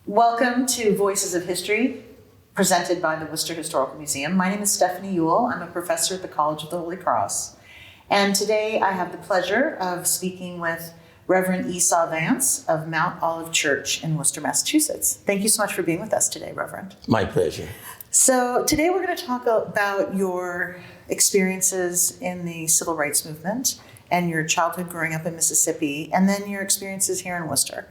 Welcome to Voices of History, presented by the Worcester Historical Museum. My name is Stephanie Ewell. I'm a professor at the College of the Holy Cross. And today I have the pleasure of speaking with Reverend Esau Vance of Mount Olive Church in Worcester, Massachusetts. Thank you so much for being with us today, Reverend. My pleasure. So today we're going to talk about your experiences in the civil rights movement and your childhood growing up in Mississippi, and then your experiences here in Worcester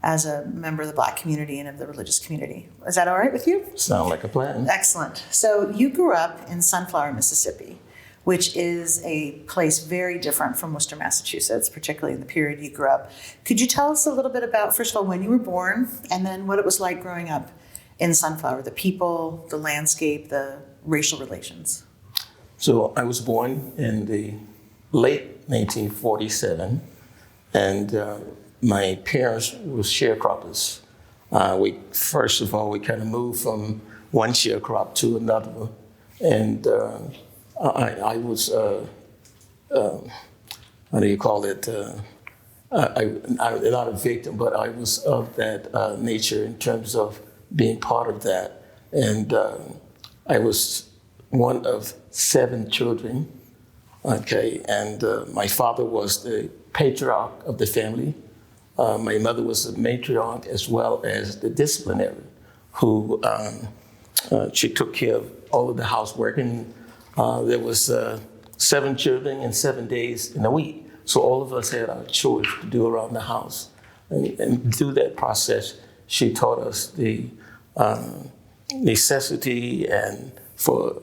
as a member of the Black community and of the religious community. Is that all right with you? Sound like a plan. Excellent. So you grew up in Sunflower, Mississippi, which is a place very different from Worcester, Massachusetts, particularly in the period you grew up. Could you tell us a little bit about, first of all, when you were born, and then what it was like growing up in Sunflower, the people, the landscape, the racial relations? So I was born in the late 1947, and my parents were sharecroppers. First of all, we kind of moved from one sharecrop to another, and I was, how do you call it? I'm not a victim, but I was of that nature in terms of being part of that. And I was one of 7 children, okay? And my father was the patriarch of the family. My mother was the matriarch as well as the disciplinary, who she took care of all of the housework. And there was 7 children and 7 days in a week. So all of us had our chores to do around the house. And through that process, she taught us the necessity and for,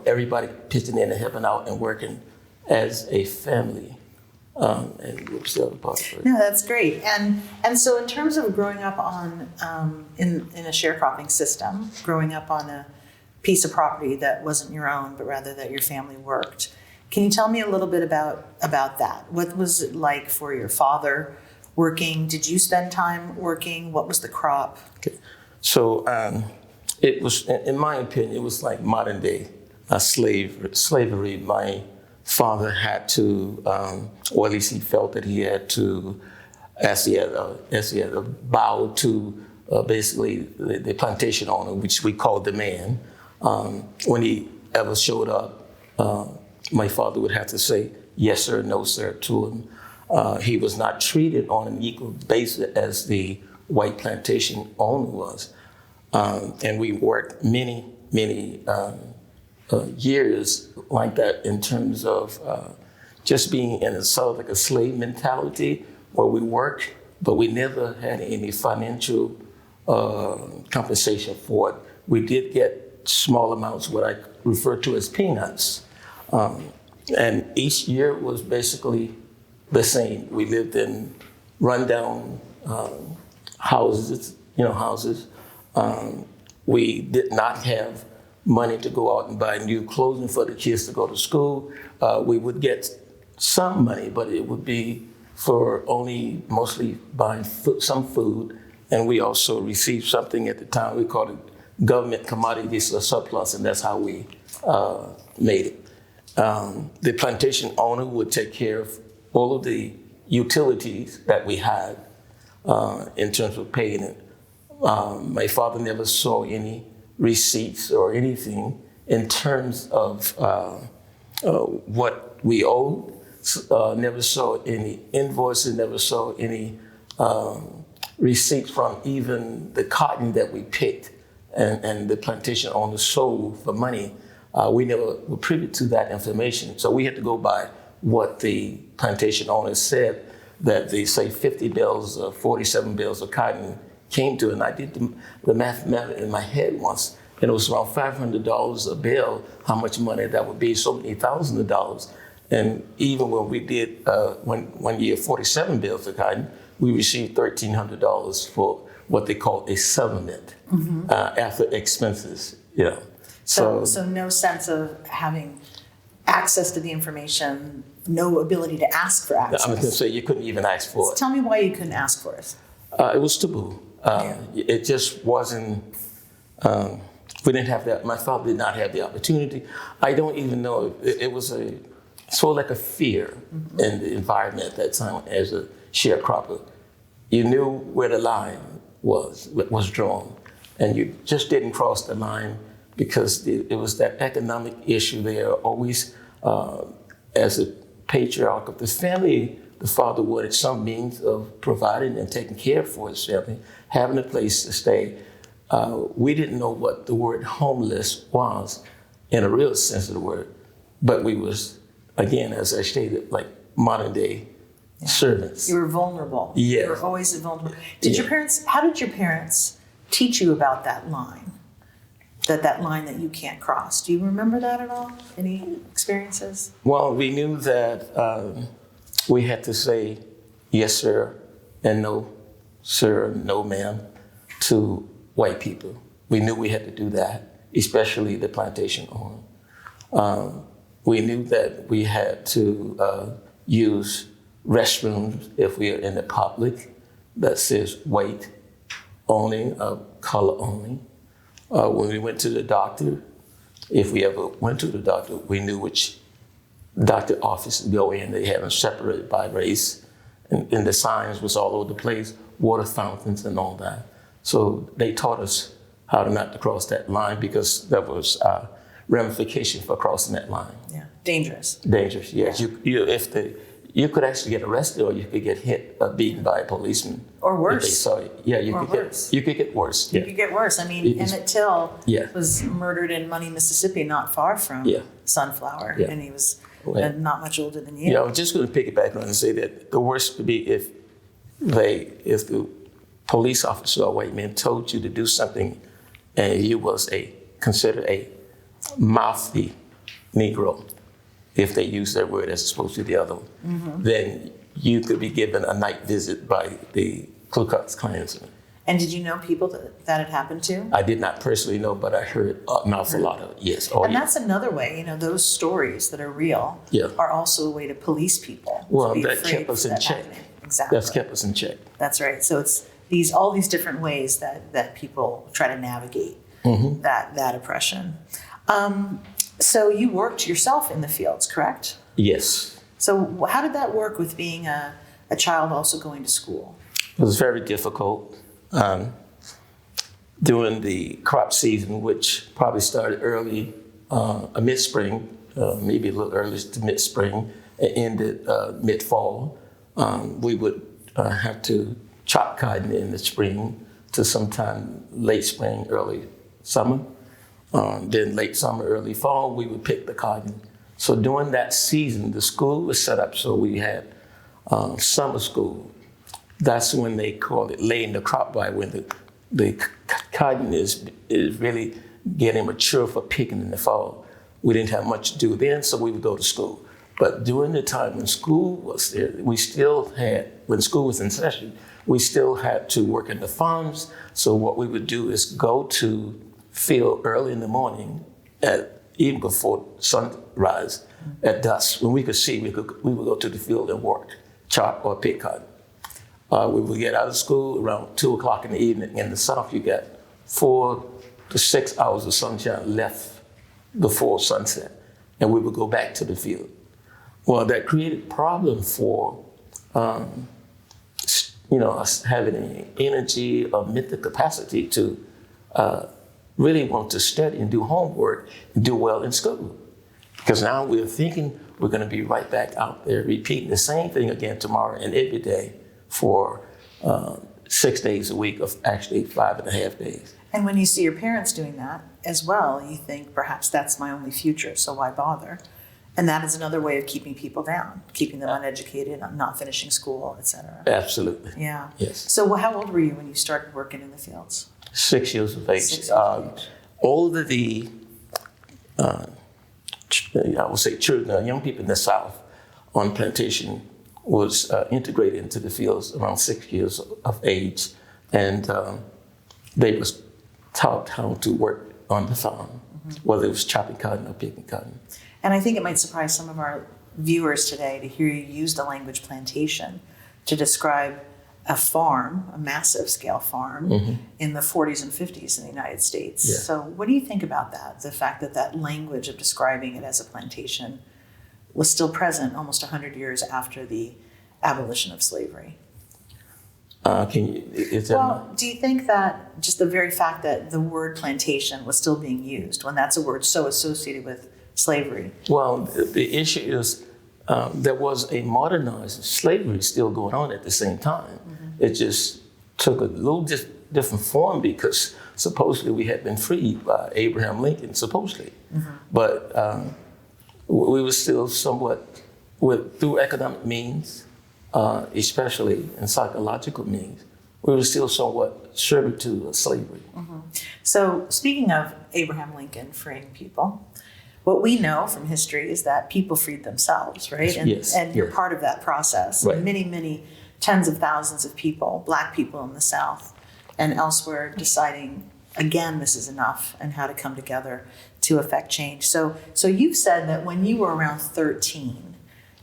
everybody pitching in and helping out and working as a family. And we're still a part of it. No, that's great. And so in terms of growing up on in a sharecropping system, growing up on a piece of property that wasn't your own, but rather that your family worked, can you tell me a little bit about that? What was it like for your father working? Did you spend time working? What was the crop? Okay. So it was, in my opinion, it was like modern day slavery. My father had to, or at least he felt that he had to, as he had a bow to basically the plantation owner, which we called the man. When he ever showed up, my father would have to say yes sir, no sir to him. He was not treated on an equal basis as the white plantation owner was. And we worked many years like that in terms of just being in a sort of like a slave mentality where we worked, but we never had any financial compensation for it. We did get small amounts, what I refer to as peanuts. And each year was basically the same. We lived in rundown houses. We did not have money to go out and buy new clothing for the kids to go to school. We would get some money, but it would be for only mostly buying some food. And we also received something at the time, we called it government commodities or surplus, and that's how we made it. The plantation owner would take care of all of the utilities that we had in terms of paying it. My father never saw any receipts or anything in terms of what we owed. Never saw any invoices, never saw any receipts from even the cotton that we picked and the plantation owner sold for money. We never were privy to that information. So we had to go by what the plantation owner said, that they say 50 bales or 47 bales of cotton came to. And I did the mathematics in my head once, and it was around $500 a bale, how much money that would be, so many thousands of dollars. And even when we did one year 47 bales of cotton, we received $1,300 for what they call a settlement after expenses. So no sense of having access to the information, no ability to ask for access. I was going to say you couldn't even ask for it. Tell me why you couldn't ask for it. It was taboo. It just wasn't, we didn't have that, my father did not have the opportunity. I don't even know, it was sort of like a fear in the environment at that time as a sharecropper. You knew where the line was drawn. And you just didn't cross the line because it was that economic issue there. Always, as a patriarch of the family, the father wanted some means of providing and taking care for his family, having a place to stay. We didn't know what the word homeless was in a real sense of the word, but we was, again, as I stated, like modern day servants. You were vulnerable. Yes. You were always vulnerable. How did your parents teach you about that line? That line that you can't cross. Do you remember that at all? Any experiences? Well, we knew that we had to say yes, sir, and no, sir, no, ma'am, to white people. We knew we had to do that, especially the plantation owner. We knew that we had to use restrooms if we are in the public that says white only, color only. When we went to the doctor, if we ever went to the doctor, we knew which doctor office to go in. They had them separated by race, and the signs was all over the place, water fountains and all that. So they taught us how to not to cross that line because there was ramification for crossing that line. Yeah, dangerous. Dangerous, yes. Yeah. You could actually get arrested, or you could get hit, beaten by a policeman. Or worse. If they saw you. Yeah, you could get worse. You could get worse. I mean, Emmett Till Yeah. was murdered in Money, Mississippi, not far from Sunflower, and he was not much older than you. Yeah, I was just going to pick it back on and say that the worst would be if the police officer or white man told you to do something, and you was considered a mouthy Negro. If they use that word as opposed to the other one, then you could be given a night visit by the Ku Klux Klansmen. And did you know people that had happened to? I did not personally know, but I heard an awful lot of it, yes. And that's another way, those stories that are real are also a way to police people. Well, that kept us in check. Exactly. That's kept us in check. That's right. So it's all these different ways that people try to navigate that oppression. So you worked yourself in the fields, correct? Yes. So how did that work with being a child also going to school? It was very difficult. During the crop season, which probably started early, mid-spring, maybe a little early to mid-spring, and ended mid-fall, we would have to chop cotton in the spring to sometime late spring, early summer. Then late summer, early fall, we would pick the cotton. So during that season, the school was set up so we had summer school. That's when they call it laying the crop by, when the cotton is really getting mature for picking in the fall. We didn't have much to do then, so we would go to school. But during the time when school was there, when school was in session, we still had to work in the farms. So what we would do is go to field early in the morning, even before sunrise, at dusk. When we could see, we would go to the field and work, chop or pick cotton. We would get out of school around 2 o'clock in the evening. In the South, you got 4 to 6 hours of sunshine left before sunset, and we would go back to the field. Well, that created problem for us having any energy or mental capacity to really want to study and do homework and do well in school. Because now we're thinking we're going to be right back out there repeating the same thing again tomorrow and every day for 6 days a week, of actually 5.5 days. And when you see your parents doing that as well, you think perhaps that's my only future, so why bother? And that is another way of keeping people down, keeping them uneducated, not finishing school, etc. Absolutely. Yeah. Yes. So how old were you when you started working in the fields? 6 years of age. 6 years of age. All of the, I would say, children, young people in the South on plantation was integrated into the fields around 6 years of age, and they was taught how to work on the farm, whether it was chopping cotton or picking cotton. And I think it might surprise some of our viewers today to hear you use the language plantation to describe a farm, a massive scale farm, in the 40s and 50s in the United States. Yeah. So what do you think about that? The fact that that language of describing it as a plantation was still present almost 100 years after the abolition of slavery? Is that Well, do you think that just the very fact that the word plantation was still being used when that's a word so associated with slavery? Well, the issue is there was a modernized slavery still going on at the same time. It just took a little different form because supposedly we had been freed by Abraham Lincoln, supposedly. But we were still somewhat, through economic means, especially in psychological means, we were still somewhat servitude of slavery. So speaking of Abraham Lincoln freeing people, what we know from history is that people freed themselves, right? And, Yes, and you're yes. part of that process. Right. Many, many tens of thousands of people, Black people in the South and elsewhere, deciding, again, this is enough and how to come together to affect change. So you've said that when you were around 13,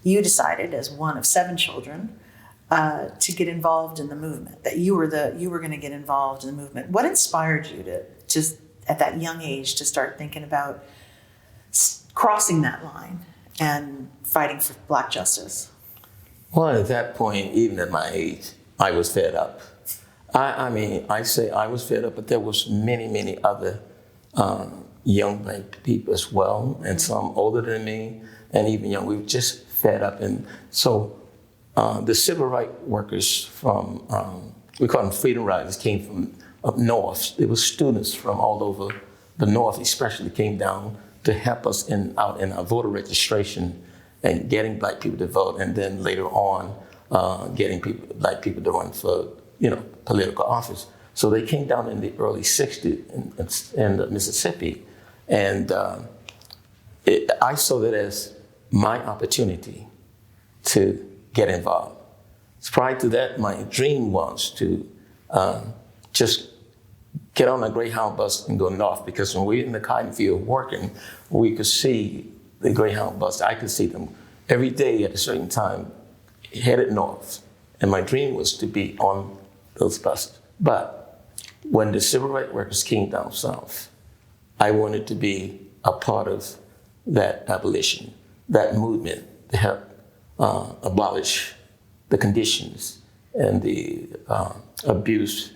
you decided, as one of 7 children, to get involved in the movement. That you were going to get involved in the movement. What inspired you to just at that young age to start thinking about crossing that line and fighting for Black justice? Well, at that point, even at my age, I was fed up. I say I was fed up, but there was many other young Black people as well, and some older than me, and even young. We were just fed up. And so the civil rights workers from, we call them freedom riders, came from up north. It was students from all over the north especially came down to help us out in our voter registration and getting Black people to vote, and then later on getting Black people to run for political office. So they came down in the early '60s in Mississippi, and I saw that as my opportunity to get involved. Prior to that, my dream was to just get on a Greyhound bus and go north, because when we were in the cotton field working, we could see the Greyhound bus. I could see them every day at a certain time headed north. And my dream was to be on those buses. But when the civil rights workers came down south, I wanted to be a part of that abolition, that movement to help abolish the conditions and the abuse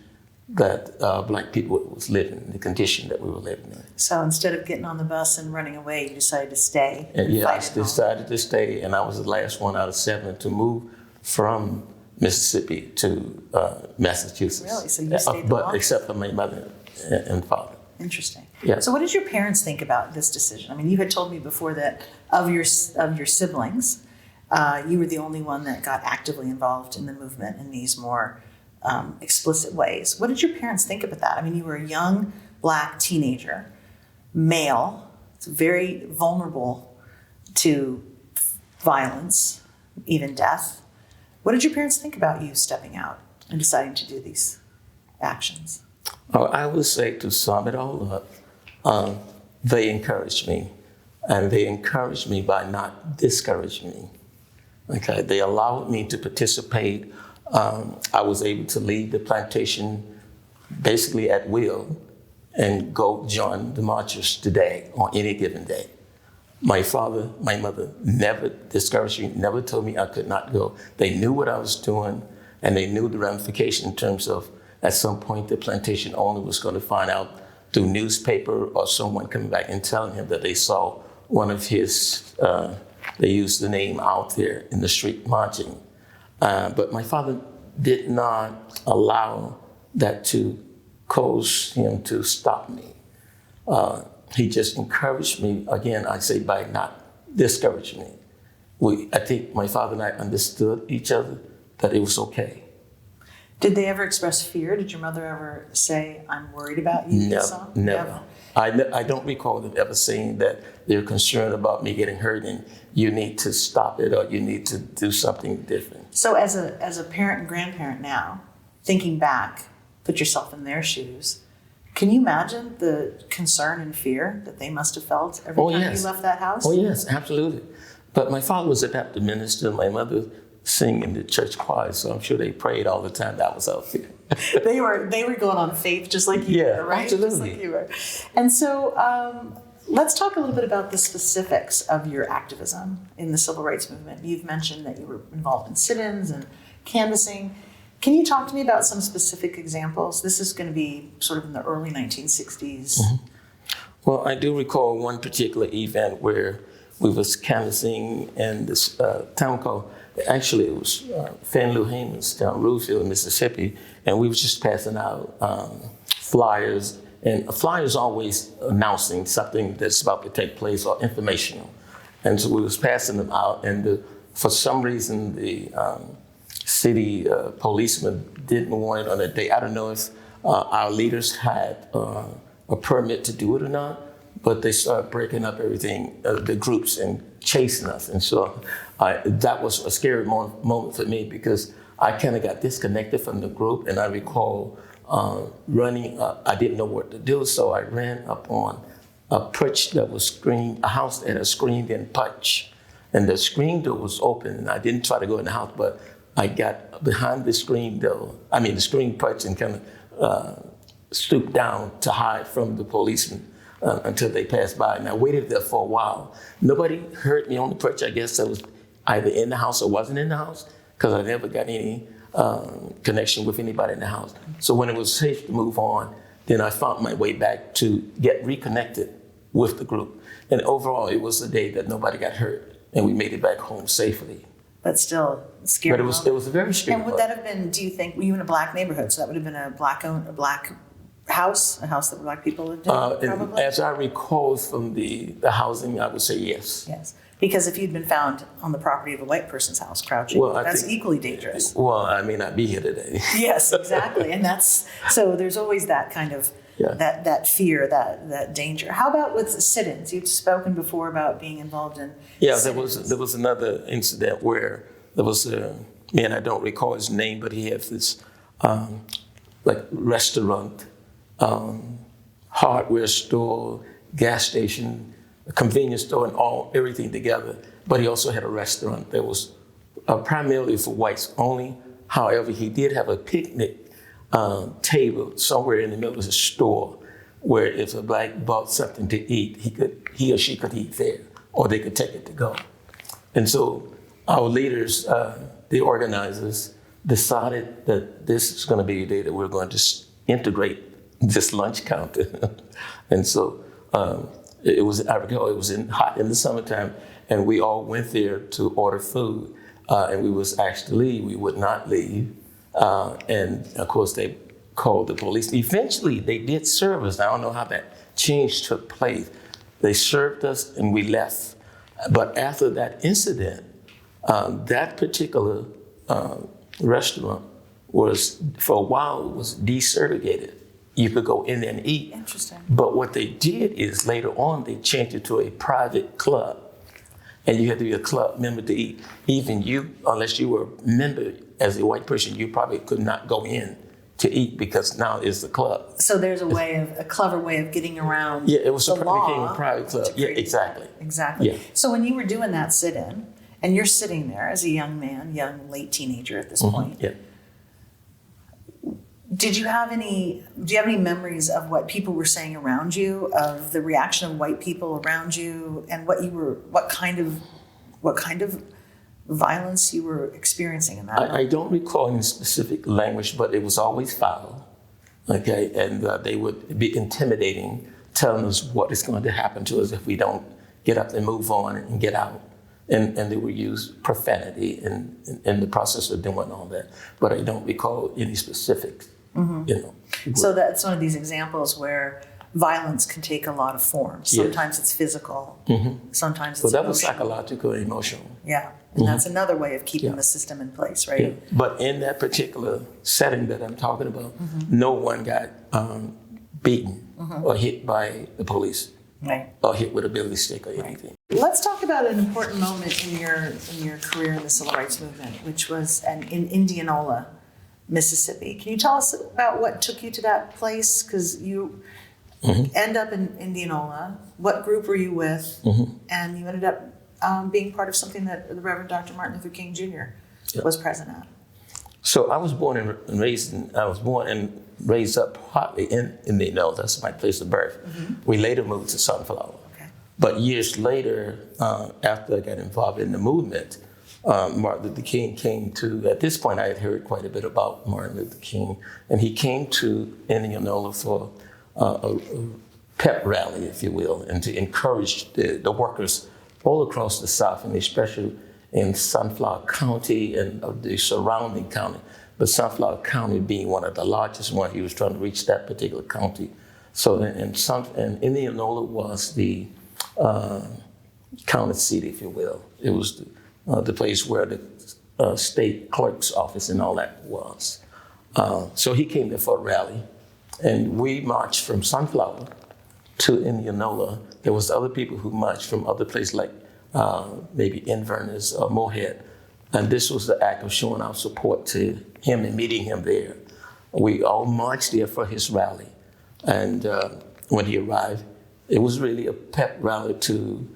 that Black people was living, the condition that we were living in. So instead of getting on the bus and running away, you decided to stay. And yeah, I fight it home. decided to stay, and I was the last one out of 7 to move from Mississippi to Massachusetts. Really? So you stayed the But longest? except for my mother and father. Interesting. Yeah. So what did your parents think about this decision? I mean, you had told me before that of your siblings, you were the only one that got actively involved in the movement in these more explicit ways. What did your parents think about that? I mean, you were a young Black teenager, male, very vulnerable to violence, even death. What did your parents think about you stepping out and deciding to do these actions? I would say, to sum it all up, they encouraged me, and they encouraged me by not discouraging me. Okay, they allowed me to participate. I was able to leave the plantation basically at will and go join the marchers today on any given day. My father, my mother never discouraged me, never told me I could not go. They knew what I was doing, and they knew the ramification in terms of at some point the plantation owner was going to find out through newspaper or someone coming back and telling him that they saw one of his, they used the name out there in the street marching. But my father did not allow that to cause him to stop me. He just encouraged me, again, I say by not discouraging me. I think my father and I understood each other, that it was okay. Did they ever express fear? Did your mother ever say, "I'm worried about you"? Never. I don't recall them ever saying that they're concerned about me getting hurt and you need to stop it or you need to do something different. So as a parent and grandparent now, thinking back, put yourself in their shoes, can you imagine the concern and fear that they must have felt every time Yes. you left that house? Oh, yes, absolutely. But my father was a Baptist minister, my mother sang in the church choir, so I'm sure they prayed all the time that I was out there. They were going on faith just like you were, right? Absolutely. Just like you were. And so let's talk a little bit about the specifics of your activism in the civil rights movement. You've mentioned that you were involved in sit-ins and canvassing. Can you talk to me about some specific examples? This is going to be sort of in the early 1960s. Well, I do recall one particular event where we was canvassing in this town called, actually it was Fanlou Hayman's down Ruefield, Mississippi, and we was just passing out flyers, and a flyer is always announcing something that's about to take place or informational. And so we was passing them out, and for some reason the city policeman didn't want it on that day. I don't know if our leaders had a permit to do it or not, but they started breaking up everything, the groups, and chasing us. And so that was a scary moment for me, because I kind of got disconnected from the group, and I recall running up. I didn't know what to do, so I ran up on a perch that was screened, a house that had a screened-in perch. And the screen door was open, and I didn't try to go in the house, but I got behind the screen door, the screen perch, and kind of stooped down to hide from the policemen until they passed by. And I waited there for a while. Nobody heard me on the perch. I guess I was either in the house or wasn't in the house, because I never got any connection with anybody in the house. So when it was safe to move on, then I found my way back to get reconnected with the group. And overall, it was a day that nobody got hurt, and we made it back home safely. But still scary. But it was a very scary. And would that have been, do you think, were you in a black neighborhood? So that would have been a black house, a house that black people lived in, probably? As I recall from the housing, I would say yes. Yes. Because if you'd been found on the property of a white person's house crouching, that's equally dangerous. Well, I may not be here today. Yes, exactly. And so there's always that kind of, that fear, that danger. How about with sit-ins? You've spoken before about being involved in sit-ins. There was another incident where there was a man, I don't recall his name, but he had this restaurant, hardware store, gas station, a convenience store, and everything together. But he also had a restaurant that was primarily for whites only. However, he did have a picnic table somewhere in the middle of the store, where if a black bought something to eat, he or she could eat there, or they could take it to go. And so our leaders, the organizers, decided that this is going to be a day that we're going to integrate this lunch counter. And so it was hot in the summertime, and we all went there to order food, and we was asked to leave. We would not leave, and of course they called the police. Eventually, they did serve us. I don't know how that change took place. They served us, and we left. But after that incident, that particular restaurant was, for a while, was desegregated. You could go in there and eat. Interesting. But what they did is later on, they changed it to a private club. And you had to be a club member to eat. Even you, unless you were a member as a white person, you probably could not go in to eat, because now it's the club. So there's a clever way of getting around it was the law. Became a private club. Yeah, exactly. Exactly. Yeah. So when you were doing that sit-in, and you're sitting there as a young man, late teenager at this point. Yeah. Do you have any memories of what people were saying around you, of the reaction of white people around you, and what kind of violence you were experiencing in that? I don't recall any specific language, but it was always foul. Okay, and they would be intimidating, telling us what is going to happen to us if we don't get up and move on and get out. And they would use profanity in the process of doing all that. But I don't recall any specifics. So that's one of these examples where violence can take a lot of forms. Sometimes it's physical, sometimes it's that was emotional. psychological and emotional. Yeah, and that's another way of keeping the system in place, right? Yeah. But in that particular setting that I'm talking about, no one got beaten or hit by the police, right? Or hit with a billy stick or anything. Let's talk about an important moment in your career in the civil rights movement, which was in Indianola, Mississippi. Can you tell us about what took you to that place? Because you end up in Indianola. What group were you with? And you ended up being part of something that the Reverend Dr. Martin Luther King Jr. was present at. So I was born and raised up partly in Indianola. That's my place of birth. We later moved to Sunflower. But years later, after I got involved in the movement, Martin Luther King came to, at this point I had heard quite a bit about Martin Luther King, and he came to Indianola for a pep rally, if you will, and to encourage the workers all across the South, and especially in Sunflower County and the surrounding county, but Sunflower County being one of the largest one. He was trying to reach that particular county. So, and Indianola was the county seat, if you will. It was the place where the state clerk's office and all that was. So he came there for a rally, and we marched from Sunflower to Indianola. There was other people who marched from other places like maybe Inverness or Moorhead. And this was the act of showing our support to him and meeting him there. We all marched there for his rally. And when he arrived, it was really a pep rally to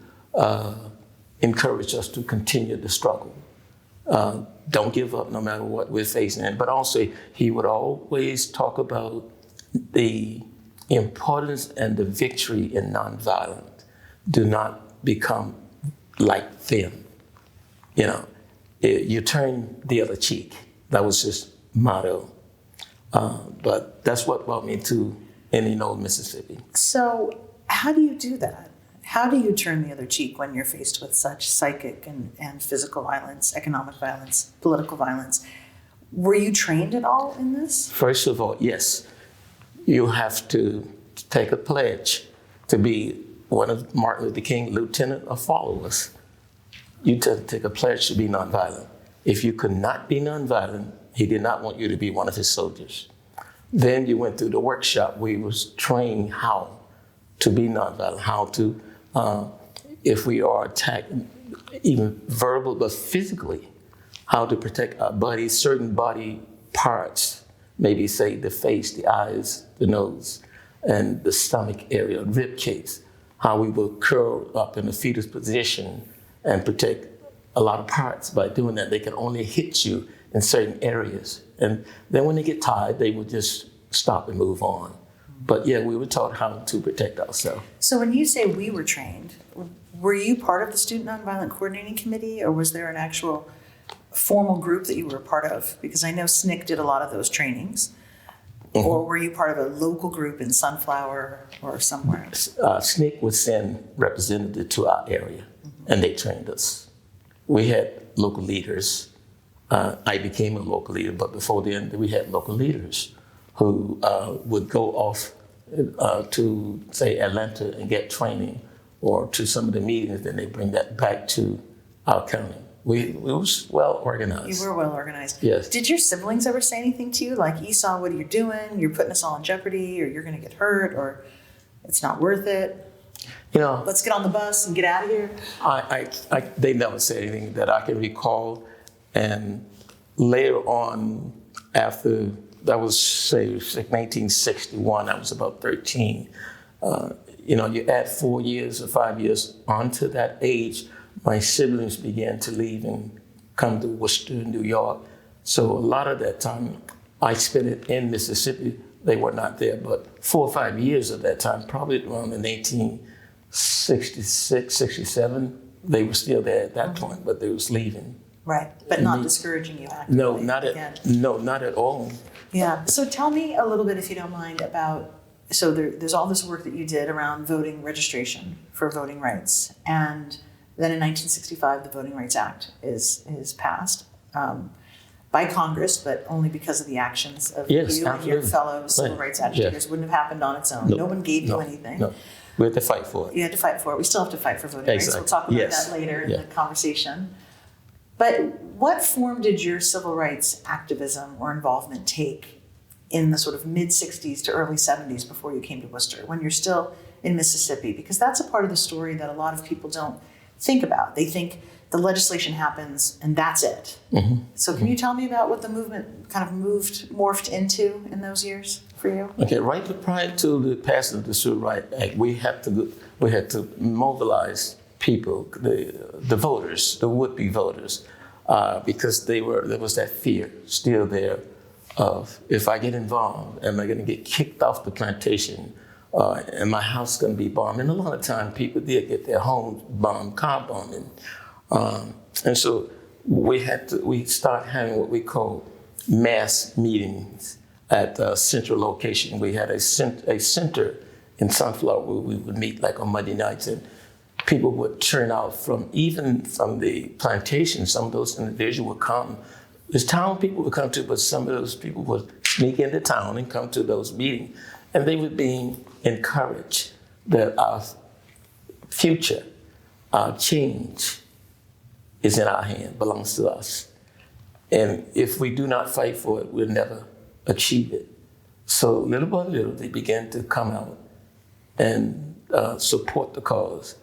encourage us to continue the struggle. Don't give up no matter what we're facing. But also, he would always talk about the importance and the victory in nonviolent. Do not become like them. You know, you turn the other cheek. That was his motto. But that's what brought me to Indianola, Mississippi. So how do you do that? How do you turn the other cheek when you're faced with such psychic and physical violence, economic violence, political violence? Were you trained at all in this? First of all, yes. You have to take a pledge to be one of Martin Luther King lieutenant or followers. You take a pledge to be nonviolent. If you could not be nonviolent, he did not want you to be one of his soldiers. Then you went through the workshop where he was trained how to be nonviolent, how to, if we are attacked, even verbal, but physically, how to protect our bodies, certain body parts, maybe say the face, the eyes, the nose, and the stomach area, rib cage, how we will curl up in a fetus position and protect a lot of parts. By doing that, they can only hit you in certain areas. And then when they get tired, they will just stop and move on. But yeah, we were taught how to protect ourselves. So when you say we were trained, were you part of the Student Nonviolent Coordinating Committee, or was there an actual formal group that you were a part of? Because I know SNCC did a lot of those trainings. Mm-hmm. Or were you part of a local group in Sunflower or somewhere? SNCC would send representatives to our area, mm-hmm. and they trained us. We had local leaders. I became a local leader, but before then, we had local leaders who would go off to, say, Atlanta and get training, or to some of the meetings, then they bring that back to our county. We was well organized. You were well organized. Yes. Did your siblings ever say anything to you, like, Esau, what are you doing? You're putting us all in jeopardy, or you're going to get hurt, or it's not worth it? You know, let's get on the bus and get out of here. They never said anything that I can recall. And later on, after that was, say, 1961, I was about 13. You know, you add 4 years or 5 years onto that age, my siblings began to leave and come to Worcester, New York. So a lot of that time, I spent it in Mississippi. They were not there, but 4 or 5 years of that time, probably around in 1866, 67, they were still there at that point, but they was leaving. Right, but not discouraging you actively. No, not at all. Yeah. So tell me a little bit, if you don't mind, about, so there's all this work that you did around voting registration for voting rights, and then in 1965, the Voting Rights Act is passed by Congress, but only because of the actions of you and your fellow civil rights agitators. Yes. It wouldn't have happened on its own. No one gave you anything. No. We had to fight for it. You had to fight for it. We still have to fight for voting rights. We'll talk about that later in the conversation. But what form did your civil rights activism or involvement take in the sort of mid-60s to early 70s before you came to Worcester, when you're still in Mississippi? Because that's a part of the story that a lot of people don't think about. They think the legislation happens and that's it. Mm-hmm. So can you tell me about what the movement kind of morphed into in those years for you? Okay, right prior to the passing of the Civil Rights Act, we had to mobilize people, the voters, the would-be voters, because there was that fear still there of, if I get involved, am I going to get kicked off the plantation? And my house going to be bombed? And a lot of times people did get their homes bombed, car bombing. And so we start having what we call mass meetings at a central location. We had a center in Sunflower where we would meet like on Monday nights, and people would turn out even from the plantation. Some of those individuals would come. There's town people would come to, but some of those people would sneak into town and come to those meetings. And they were being encouraged that our future, our change is in our hand, belongs to us. And if we do not fight for it, we'll never achieve it. So little by little, they began to come out and support the cause.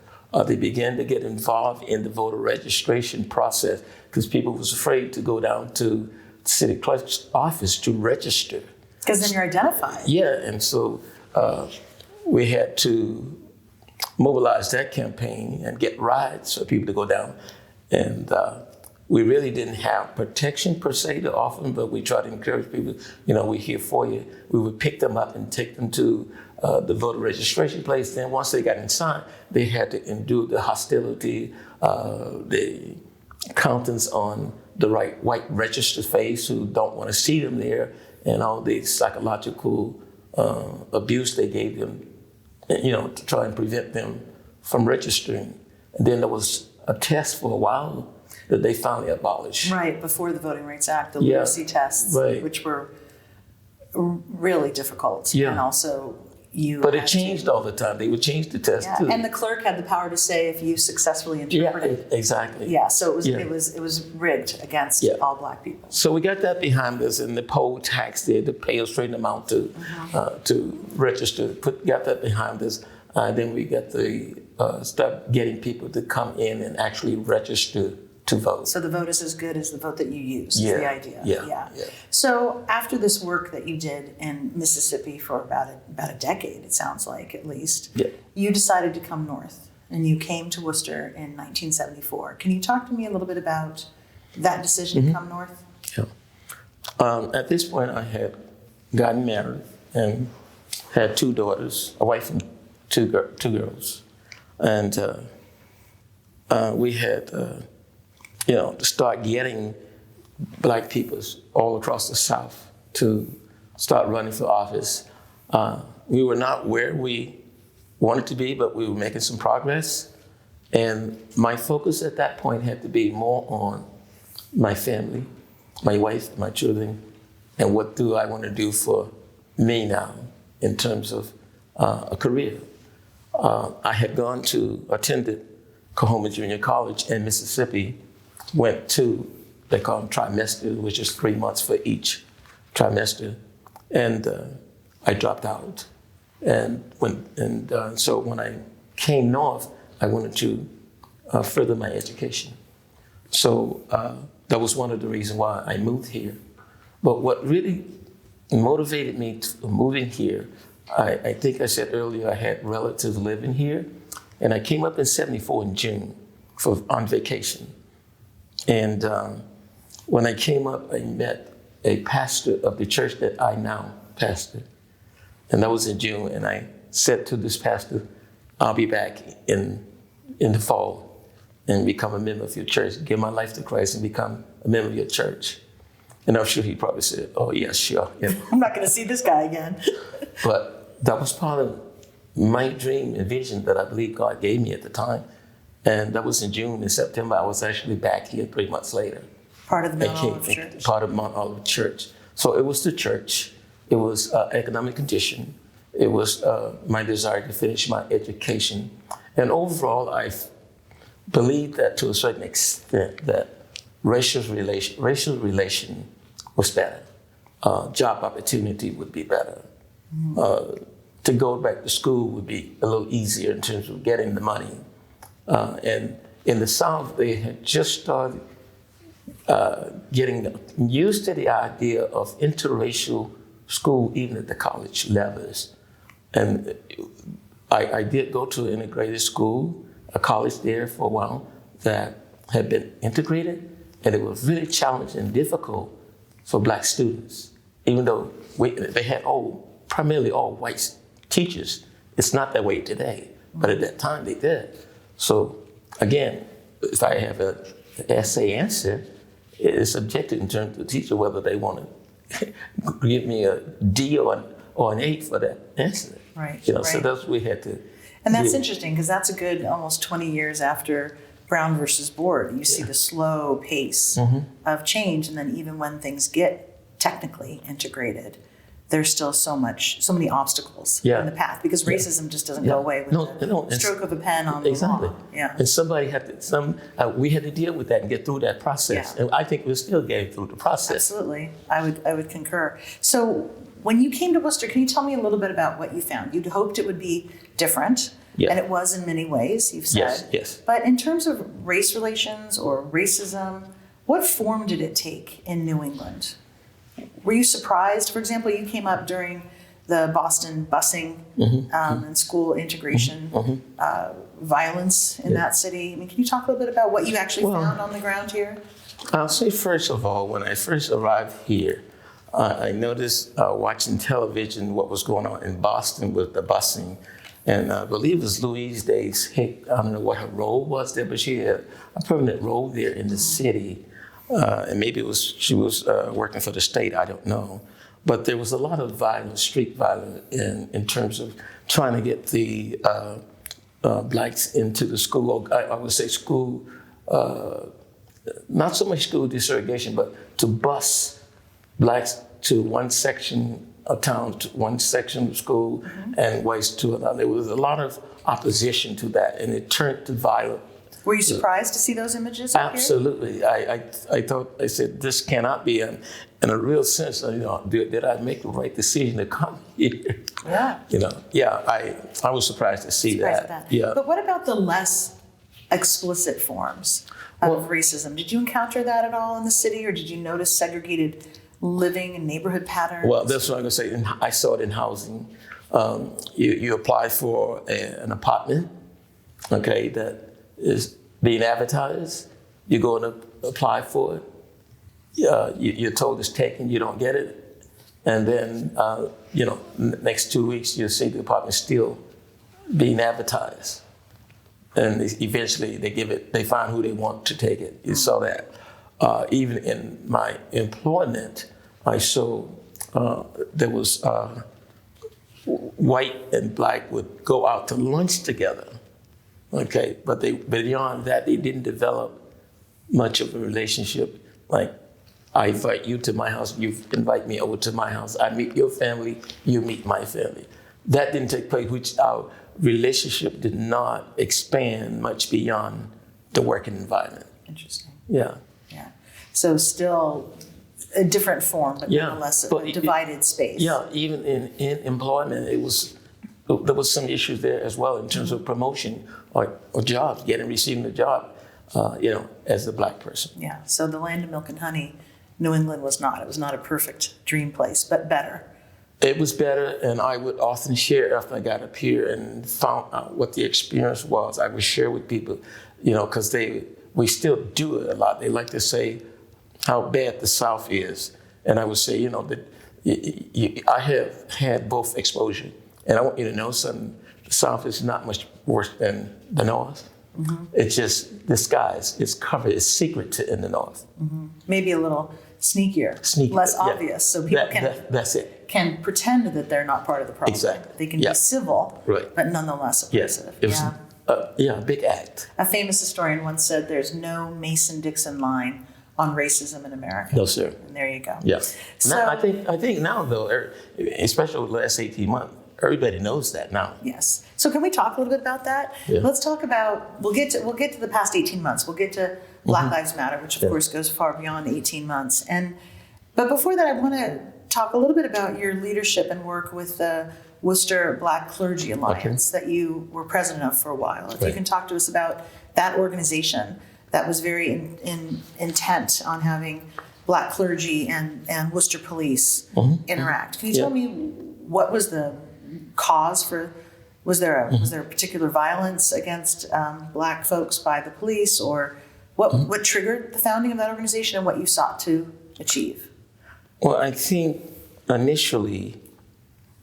They began to get involved in the voter registration process because people was afraid to go down to the city clerk's office to register. Because then you're identified. Yeah, and so we had to mobilize that campaign and get rides for people to go down. And we really didn't have protection per se to offer them, but we tried to encourage people, we're here for you. We would pick them up and take them to the voter registration place. Then once they got inside, they had to endure the hostility, the accountants on the white registered face who don't want to see them there, and all the psychological abuse they gave them, to try and prevent them from registering. And then there was a test for a while that they finally abolished. Right, before the Voting Rights Act, the literacy tests, right, which were really difficult. Yeah. And also But it changed all the time. They would change the test too. And the clerk had the power to say if you successfully interpreted. Yeah, exactly. Yeah, so it was rigged against all Black people. So we got that behind us, and the poll tax there to pay a certain amount to register. Got that behind us. Then we got start getting people to come in and actually register to vote. So the vote is as good as the vote that you use, is the idea. Yeah. So after this work that you did in Mississippi for about a decade, it sounds like at least, you decided to come north, and you came to Worcester in 1974. Can you talk to me a little bit about that decision to come north? Yeah. At this point, I had gotten married and had 2 daughters, a wife and 2 girls. And we had... to start getting Black people all across the South to start running for office. We were not where we wanted to be, but we were making some progress. And my focus at that point had to be more on my family, my wife, my children, and what do I want to do for me now in terms of a career. I had attended Coahoma Junior College in Mississippi, went to, they call them trimester, which is 3 months for each trimester, and I dropped out. So when I came north, I wanted to further my education. So that was one of the reasons why I moved here. But what really motivated me to moving here, I think I said earlier I had relatives living here, and I came up in '74 in June on vacation. And when I came up, I met a pastor of the church that I now pastor. And that was in June. And I said to this pastor, I'll be back in the fall and become a member of your church, give my life to Christ and become a member of your church. And I'm sure he probably said, oh, yes, sure. Yeah. I'm not going to see this guy again. But that was part of my dream and vision that I believe God gave me at the time. And that was in June. In September, I was actually back here 3 months later. Part of the Mount Olive Church? Part of Mount Olive Church. So it was the church. It was economic condition. It was my desire to finish my education. And overall, I believe that to a certain extent that racial relation was better. Job opportunity would be better. To go back to school would be a little easier in terms of getting the money. And in the South, they had just started getting used to the idea of interracial school, even at the college levels. And I did go to an integrated school, a college there for a while that had been integrated, and it was really challenging and difficult for Black students, even though they had primarily all white teachers. It's not that way today, but at that time they did. So again, if I have essay answer is subjective in terms of the teacher whether they want to give me a D or an 8 for that answer. Right. So right. that's what we had to. And that's do. interesting because that's a good almost 20 years after Brown versus Board. You see the slow pace of change, and then even when things get technically integrated, there's still so many obstacles in the path because racism just doesn't go away with the stroke of a pen on the law. Yeah. And somebody had to, we had to deal with that and get through that process. Yeah. And I think we're still getting through the process. Absolutely. I would concur. So when you came to Worcester, can you tell me a little bit about what you found? You'd hoped it would be different, and it was in many ways, you've said. Yes. But in terms of race relations or racism, what form did it take in New England? Were you surprised? For example, you came up during the Boston busing and school integration violence in that city. I mean, can you talk a little bit about what you actually found on the ground here? I'll say first of all, when I first arrived here, I noticed watching television what was going on in Boston with the busing. And I believe it was Louise Day's I don't know what her role was there, but she had a permanent role there in the city. And maybe she was working for the state, I don't know. But there was a lot of violence, street violence, in terms of trying to get the blacks into the school. I would say school, not so much school desegregation, but to bus blacks to one section of town, to one section of school, and whites to another. There was a lot of opposition to that, and it turned to violence. Were you surprised to see those images? Absolutely. I said, this cannot be. And in a real sense, did I make the right decision to come here? Yeah. I was surprised to see that. Yeah. But what about the less explicit forms of racism? Did you encounter that at all in the city, or did you notice segregated living and neighborhood patterns? Well, that's what I'm going to say. I saw it in housing. You apply for an apartment, that is being advertised. You go and apply for it. You're told it's taken. You don't get it, and then next 2 weeks you'll see the apartment still being advertised, and eventually they find who they want to take it. You saw that. Even in my employment, I saw there was white and black would go out to lunch together. But beyond that, they didn't develop much of a relationship. Like, I invite you to my house, you invite me over to my house. I meet your family, you meet my family. That didn't take place, which our relationship did not expand much beyond the working environment. Interesting. Yeah. So still a different form, but nonetheless a divided space. Yeah, even in employment, there was some issues there as well in terms of promotion or jobs, receiving a job, as a black person. Yeah, so the land of milk and honey, New England was not. It was not a perfect dream place, but better. It was better, and I would often share after I got up here and found out what the experience was. I would share with people, because we still do it a lot. They like to say how bad the South is. And I would say, that I have had both exposure. And I want you to know something. The South is not much worse than the North. It's just disguised. It's covered. It's secret in the North. Maybe a little sneakier, less obvious. So people can pretend that they're not part of the problem. Exactly. They can be civil, but nonetheless oppressive. It was a big act. A famous historian once said there's no Mason-Dixon line on racism in America. No, sir. And there you go. Yeah. So, now, I think now, though, especially over the last 18 months, everybody knows that now. Yes. So can we talk a little bit about that? Yeah. Let's talk about, we'll get to the past 18 months. We'll get to Black Lives Matter, which of course goes far beyond 18 months. But before that, I want to talk a little bit about your leadership and work with the Worcester Black Clergy Alliance that you were president of for a while. If you can talk to us about that organization that was very intent on having Black clergy and Worcester police interact. Can you tell me what was the cause for? Was there a particular violence against Black folks by the police, or what triggered the founding of that organization and what you sought to achieve? Well, I think initially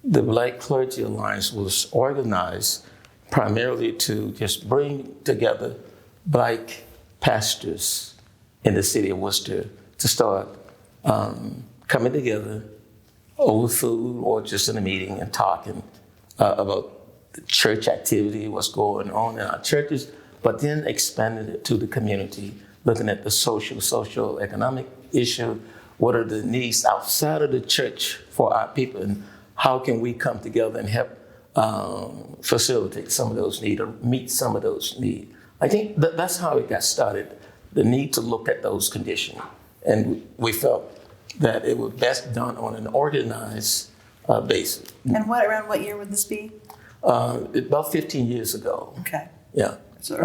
the Black Clergy Alliance was organized primarily to just bring together Black pastors in the city of Worcester to start coming together over food or just in a meeting and talking about the church activity, what's going on in our churches, but then expanding it to the community, looking at the social, economic issue. What are the needs outside of the church for our people, and how can we come together and help facilitate some of those needs or meet some of those needs? I think that's how it got started, the need to look at those conditions. And we felt that it was best done on an organized basis. And around what year would this be? About 15 years ago. Okay. Yeah. So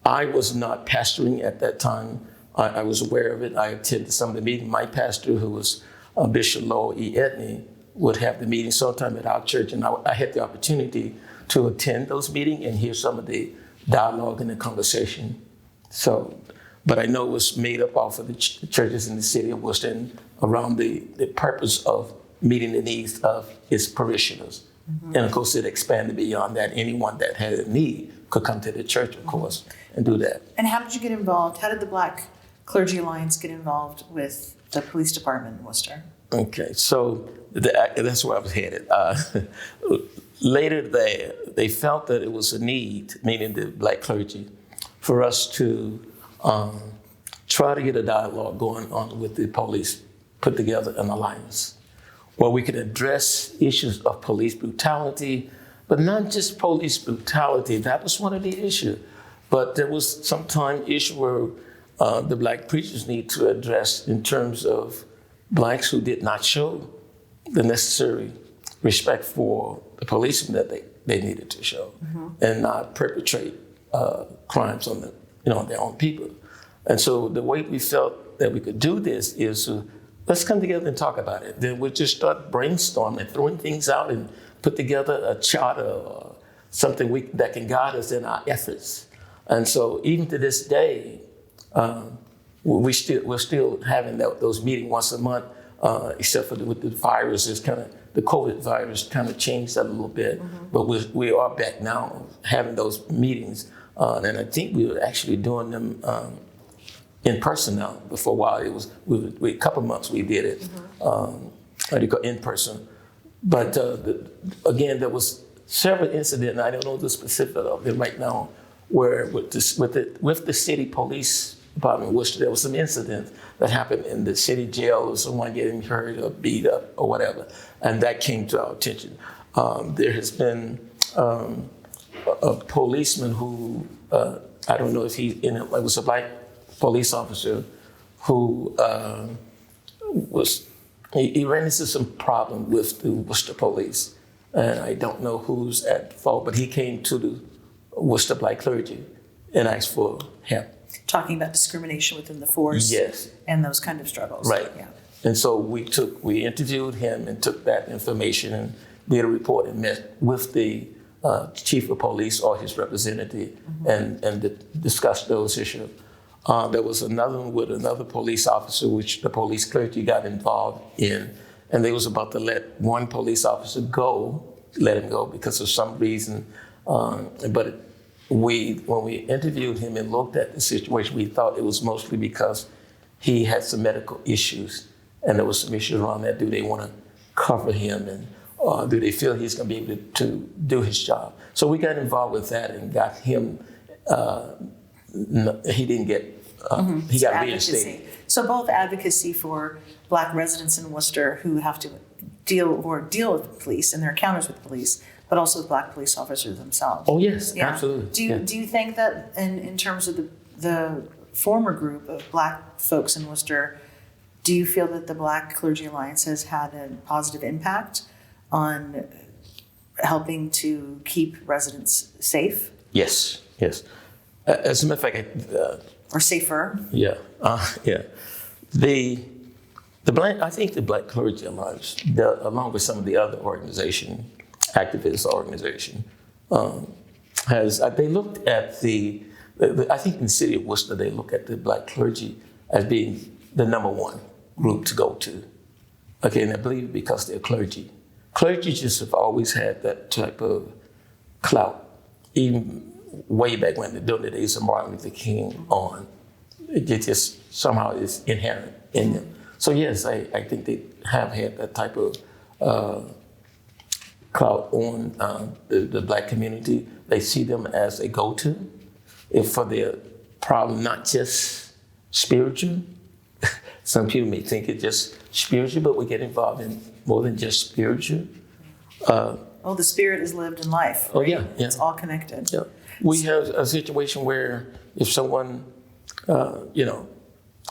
I was not pastoring at that time. I was aware of it. I attended some of the meetings. My pastor, who was Bishop Lowell E. Edney, would have the meeting sometime at our church, and I had the opportunity to attend those meetings and hear some of the dialogue and the conversation. So, but I know it was made up off of the churches in the city of Worcester and around the purpose of meeting the needs of its parishioners. Mm-hmm. And of course, it expanded beyond that. Anyone that had a need could come to the church, of course, and do that. And how did you get involved? How did the Black Clergy Alliance get involved with the police department in Worcester? Okay, so that's where I was headed. Later they felt that it was a need, meaning the Black clergy, for us to try to get a dialogue going on with the police, put together an alliance where we could address issues of police brutality, but not just police brutality. That was one of the issues. But there was sometimes issue where the Black preachers need to address in terms of Blacks who did not show the necessary respect for the policemen that they needed to show, mm-hmm. and not perpetrate crimes on their own people. And so the way we felt that we could do this is let's come together and talk about it. Then we'll just start brainstorming, throwing things out, and put together a charter or something that can guide us in our efforts. And so even to this day, we're still having those meetings once a month, except for with the virus, the COVID virus kind of changed that a little bit. Mm-hmm. But we are back now having those meetings, and I think we were actually doing them in person now. But for a while, it was a couple of months we did it, mm-hmm. In person. But again, there was several incidents, and I don't know the specific of them right now, where with the city police department in Worcester, there was some incidents that happened in the city jail, or someone getting hurt or beat up or whatever, and that came to our attention. There has been a policeman who, I don't know if it was a Black police officer who he ran into some problem with the Worcester police, and I don't know who's at fault, but he came to the Worcester Black clergy and asked for help. Talking about discrimination within the force, yes, and those kind of struggles. Right. Yeah. And so we interviewed him and took that information and did a report and met with the chief of police or his representative, mm-hmm. and discussed those issues. There was another one with another police officer, which the police clergy got involved in, and they was about to let one police officer let him go because of some reason. But when we interviewed him and looked at the situation, we thought it was mostly because he had some medical issues, and there was some issues around that. Do they want to cover him, and do they feel he's going to be able to do his job? So we got involved with that and got him. He didn't get. He got reinstated. So both advocacy for Black residents in Worcester who have to deal with the police and their encounters with police, but also with Black police officers themselves. Oh yes, yeah. Absolutely. Do you think that in terms of the former group of Black folks in Worcester, do you feel that the Black Clergy Alliance has had a positive impact on helping to keep residents safe? Yes. As a matter of fact, or safer. Yeah. I think the Black Clergy Alliance, along with some of the other activist organization, they looked at I think in the city of Worcester, they look at the Black clergy as being the number one group to go to. Okay, and I believe because they're clergy. Clergy just have always had that type of clout, even way back when, during the days of Martin Luther King on. It just somehow is inherent in them. So yes, I think they have had that type of clout on the Black community. They see them as a go-to if for their problem, not just spiritual. Some people may think it's just spiritual, but we get involved in more than just spiritual. The spirit is lived in life. Oh, right? yeah. It's all connected. Yeah. We have a situation where if someone,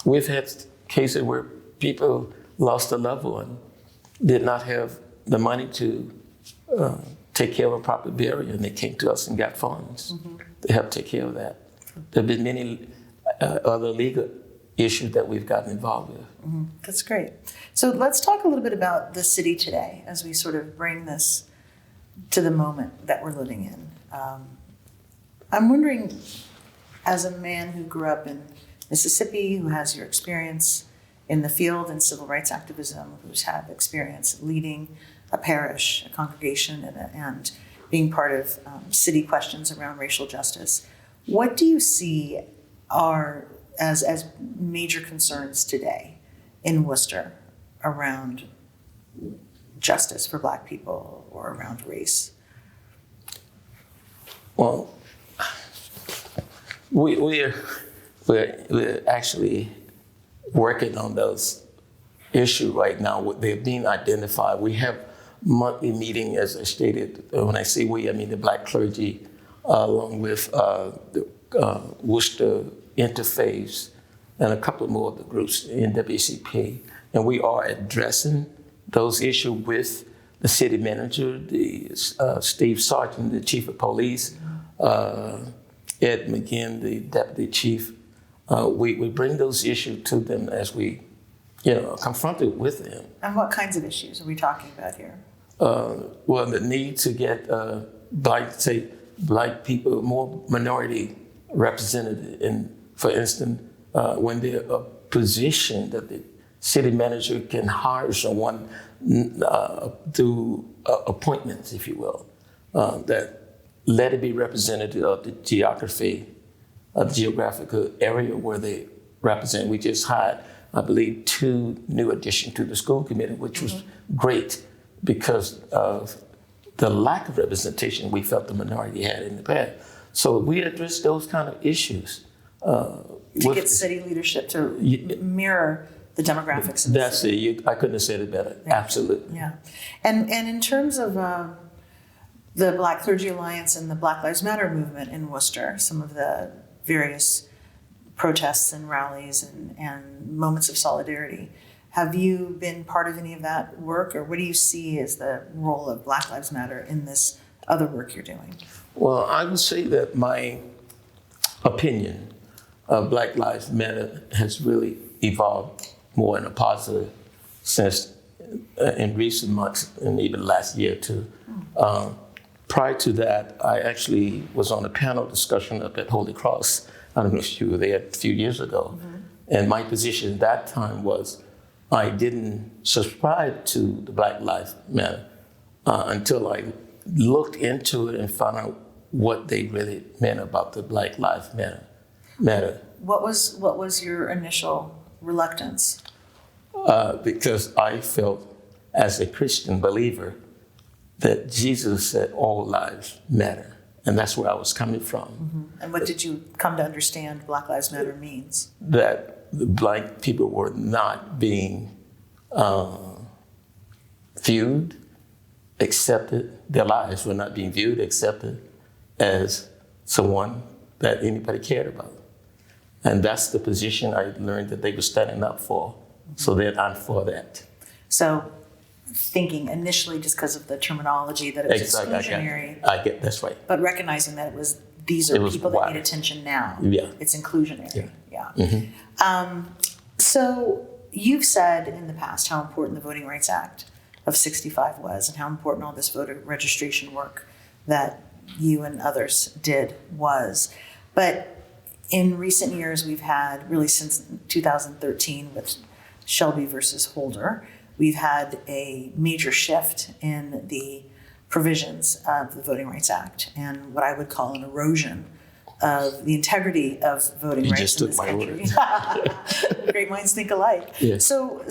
we've had cases where people lost a loved one, did not have the money to take care of a proper burial, and they came to us and got funds to help take care of that. There have been many other legal issues that we've gotten involved with. That's great. So let's talk a little bit about the city today as we sort of bring this to the moment that we're living in. I'm wondering, as a man who grew up in Mississippi, who has your experience in the field in civil rights activism, who's had experience leading a parish, a congregation, and being part of city questions around racial justice, what do you see are as major concerns today in Worcester around justice for Black people or around race? Well, we're actually working on those issues right now. They're being identified. We have monthly meeting, as I stated. When I say we, I mean the Black clergy, along with the Worcester Interfaith and a couple more of the groups in WCP. And we are addressing those issues with the city manager, the Steve Sargent, the chief of police, Ed McGinn, the deputy chief. We bring those issues to them as we, confronted with them. And what kinds of issues are we talking about here? Well, the need to get Black people, more minority represented in, for instance, when they're a position that the city manager can hire someone through appointments, if you will, that let it be representative of the geography, of the geographical area where they represent. We just hired, I believe, 2 new additions to the school committee, which was great because of the lack of representation we felt the minority had in the past. So we address those kind of issues. To get city leadership to mirror the demographics of the that's city. it. I couldn't have said it better. Yeah. Absolutely. Yeah. And in terms of the Black Clergy Alliance and the Black Lives Matter movement in Worcester, some of the various protests and rallies and moments of solidarity, have you been part of any of that work, or what do you see as the role of Black Lives Matter in this other work you're doing? Well, I would say that my opinion of Black Lives Matter has really evolved more in a positive sense in recent months and even last year too. Prior to that, I actually was on a panel discussion up at Holy Cross. I don't know if you were there a few years ago. And my position at that time was I didn't subscribe to the Black Lives Matter until I looked into it and found out what they really meant about the Black Lives Matter. What was your initial reluctance? Because I felt, as a Christian believer, that Jesus said all lives matter, and that's where I was coming from. And what did you come to understand Black Lives Matter means? That the Black people were not being viewed, accepted. Their lives were not being viewed, accepted as someone that anybody cared about. And that's the position I learned that they were standing up for. So then I'm for that. So thinking initially just because of the terminology that it was exclusionary. I get that's right. But recognizing that these are people that need attention now. Yeah. It's inclusionary. Yeah. So you've said in the past how important the Voting Rights Act of '65 was and how important all this voter registration work that you and others did was. But in recent years, we've had, really since 2013 with Shelby versus Holder, we've had a major shift in the provisions of the Voting Rights Act and what I would call an erosion of the integrity of voting You rights just in took this my country. Great minds think alike. Yes. So,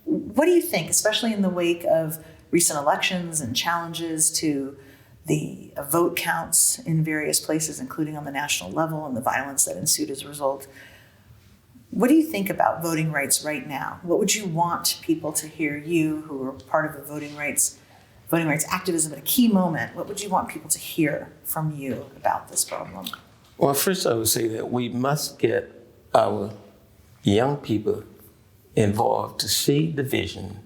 what do you think, especially in the wake of recent elections and challenges to the vote counts in various places, including on the national level, and the violence that ensued as a result? What do you think about voting rights right now? What would you want people to hear, you who are part of the voting rights activism at a key moment? What would you want people to hear from you about this problem? Well, first I would say that we must get our young people involved to see the vision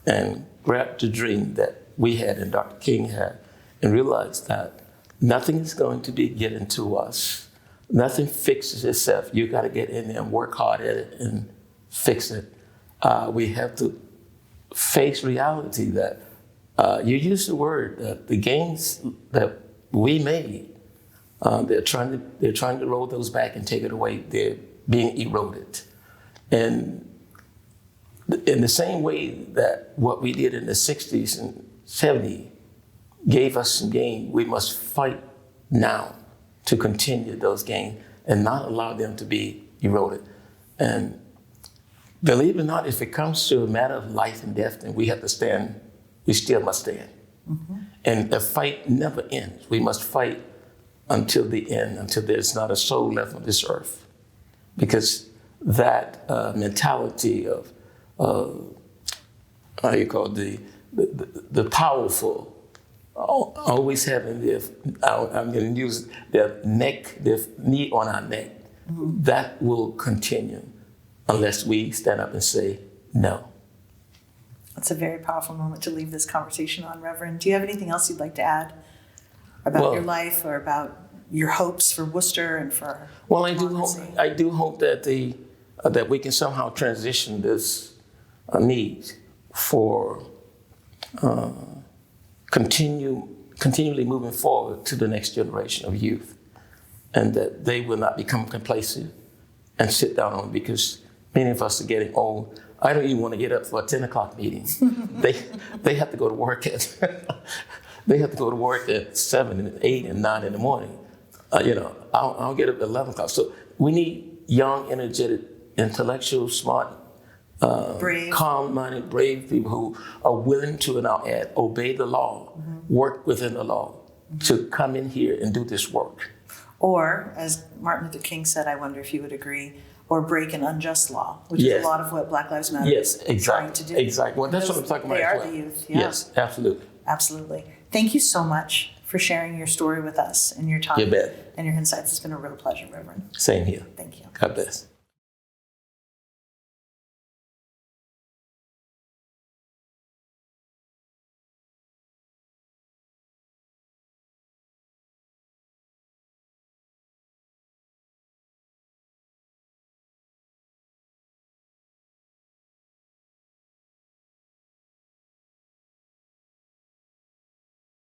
and grab the dream that we had and Dr. King had, and realize that nothing is going to be given to us. Nothing fixes itself. You got to get in there and work hard at it and fix it. We have to face reality that you used the word that the gains that we made, they're trying to roll those back and take it away. They're being eroded, and in the same way that what we did in the 60s and 70s gave us some gain, we must fight now to continue those gains and not allow them to be eroded. And believe it or not, if it comes to a matter of life and death, then we have to stand, we still must stand. Mm-hmm. And the fight never ends. We must fight until the end, until there's not a soul left on this earth. Because that mentality of, the powerful, always having I'm going to use their knee on our neck. Mm-hmm. That will continue unless we stand up and say no. That's a very powerful moment to leave this conversation on, Reverend. Do you have anything else you'd like to add about your life or about your hopes for Worcester and for? Well, I do hope that that we can somehow transition this need for continually moving forward to the next generation of youth, and that they will not become complacent and sit down on it, because many of us are getting old. I don't even want to get up for a 10 o'clock meeting. They have to go to work at they have to go to work at 7 and 8 and 9 in the morning. I'll get up at 11 o'clock. So we need young, energetic, intellectual, smart, brave, calm-minded, brave people who are willing to, and I'll add, obey the law, mm-hmm. work within the law, mm-hmm. to come in here and do this work. Or, as Martin Luther King said, I wonder if you would agree, or break an unjust law, which is a lot of what Black Lives Matter is trying to do. Exactly. Well, that's what I'm talking about. They are the youth. Yeah. Yes, absolutely. Absolutely. Thank you so much for sharing your story with us and your time. You bet. And your insights. It's been a real pleasure, Reverend. Same here. Thank you. God bless.